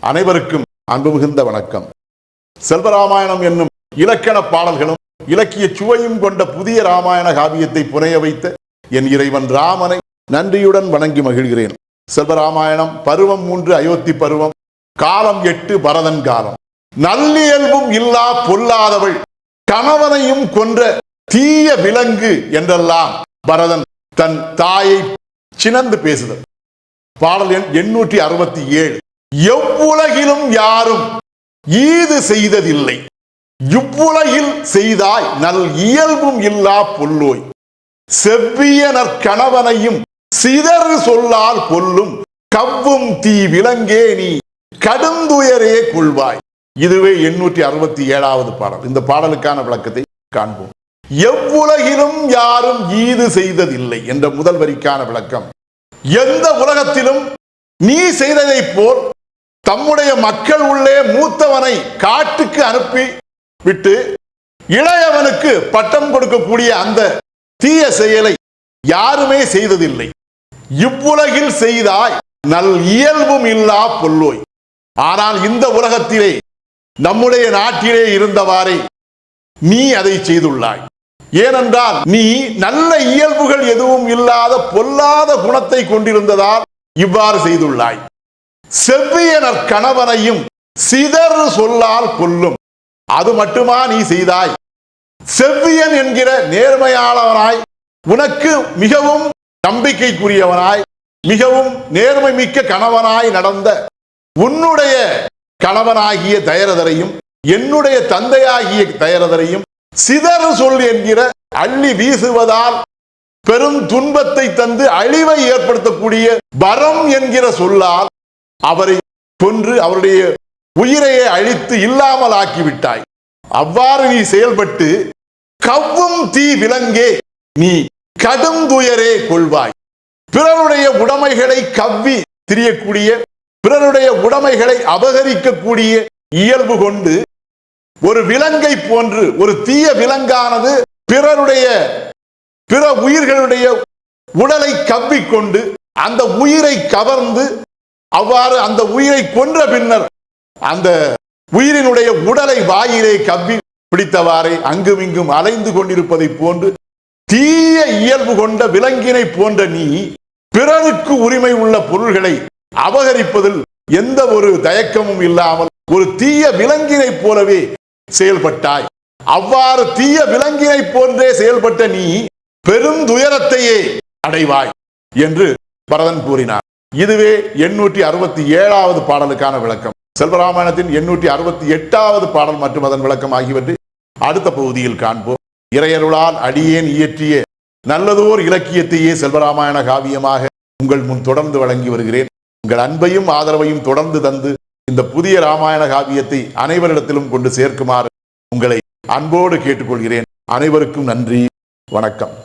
அனைவருக்கும் அன்பு மிகுந்த வணக்கம். செல்வராமாயணம் என்னும் இலக்கண பாடல்களும் இலக்கிய சுவையும் கொண்ட புதிய ராமாயண காவியத்தை புனைய வைத்த என் இறைவன் ராமனை நன்றியுடன் வணங்கி மகிழ்கிறேன். செல்வராமாயணம் பருவம் 3 அயோத்தி பருவம், காலம் 8 பரதன் காலம். நல்லியல்பும் இல்லா பொல்லாதவள், கணவனையும் கொன்ற தீய விலங்கு என்றெல்லாம் பரதன் தன் தாயை சினந்து பேசுதல். பாடல் எண் 867. எவ்வுலகிலும் யாரும் ஈது செய்ததில்லை, இவ்வுலகில் செய்தாய் நல் இயல்பும் இல்லா பொல்லோய், செவ்விய நற்கணவனையும் சிதறு சொல்லால் கொல்லும் கவ்வும் தீ விலங்கே நீ கடுந்துயரே கொள்வாய். இதுவே 867வது பாடல். இந்த பாடலுக்கான விளக்கத்தை காண்போம். எவ்வுலகிலும் யாரும் ஈது செய்ததில்லை என்ற முதல் வரிக்கான விளக்கம், எந்த உலகத்திலும் நீ செய்ததை போல் தம்முடைய மக்கள் உள்ளே மூத்தவனை காட்டுக்கு அனுப்பி விட்டு இளையவனுக்கு பட்டம் கொடுக்கக்கூடிய அந்த தீய செயலை யாருமே செய்ததில்லை. இவ்வுலகில் செய்தாய் நல் இயல்பும் இல்லா பொல்லோய். ஆனால் இந்த உலகத்திலே நம்முடைய நாட்டிலே இருந்தவாறே நீ அதை செய்துள்ளாய். ஏனென்றால் நீ நல்ல இயல்புகள் எதுவும் இல்லாத பொல்லாத குணத்தை கொண்டிருந்ததால் இவ்வாறு செய்துள்ளாய். செவ்விய நற்கணவனையும் சிதறு சொல்லால் கொல்லும். அது மட்டுமா நீ செய்தாய்? செவ்வியன் என்கிற நேர்மையாளவனாய், உனக்கு மிகவும் நம்பிக்கைக்குரியவனாய், மிகவும் நேர்மை மிக்க கணவனாய் நடந்த உன்னுடைய கணவனாகிய தயரதரையும் என்னுடைய தந்தையாகிய தயரதரையும் சிதறு சொல் என்கிற அள்ளி வீசுவதால் பெரும் துன்பத்தை தந்து அழிவை ஏற்படுத்தக்கூடிய பரம் என்கிற சொல்லால் அவரை கொன்று அவருடைய உயிரையே அழித்து இல்லாமல் ஆக்கிவிட்டாய். அவ்வாறு நீ செயல்பட்டு கவ்வும் தீ விலங்கே நீ கடுந்துயரே கொள்வாய். பிறருடைய உடைமைகளை கவ்வி திரியக்கூடிய, பிறருடைய உடைமைகளை அபகரிக்கக்கூடிய இயல்பு கொண்டு ஒரு விலங்கை போன்று, ஒரு தீய விலங்கானது பிற உயிர்களுடைய உடலை கவ்விக்கொண்டு அந்த உயிரை கவர்ந்து அவ்வாறு அந்த உயிரை கொன்ற பின்னர் அந்த உயிரினுடைய உடலை வாயிலே கவ்வி பிடித்தவாறே அங்குமிங்கும் அலைந்து கொண்டிருப்பதை போன்று தீய இயல்பு கொண்ட விலங்கினை போன்ற நீ பிறருக்கு உரிமை உள்ள பொருள்களை அபகரிப்பதில் எந்த ஒரு தயக்கமும் இல்லாமல் ஒரு தீய விலங்கினை போலவே செயல்பட்டாய். அவ்வாறு தீய விலங்கினை போன்றே செயல்பட்ட நீ பெருந்துயரத்தையே அடைவாய் என்று பரதன் கூறினார். இதுவே 867வது பாடலுக்கான விளக்கம். செல்வராமாயணத்தின் 868வது பாடல் மற்றும் அதன் விளக்கம் ஆகியவற்றை அடுத்த பகுதியில் காண்போம். இறையருளால் அடியேன் இயற்றிய நல்லதோர் இலக்கியத்தையே செல்வராமாயண காவியமாக உங்கள் முன் தொடர்ந்து வழங்கி வருகிறேன். உங்கள் அன்பையும் ஆதரவையும் தொடர்ந்து தந்து இந்த புதிய ராமாயண காவியத்தை அனைவரிடத்திலும் கொண்டு சேர்க்குமாறு உங்களை அன்போடு கேட்டுக்கொள்கிறேன். அனைவருக்கும் நன்றி, வணக்கம்.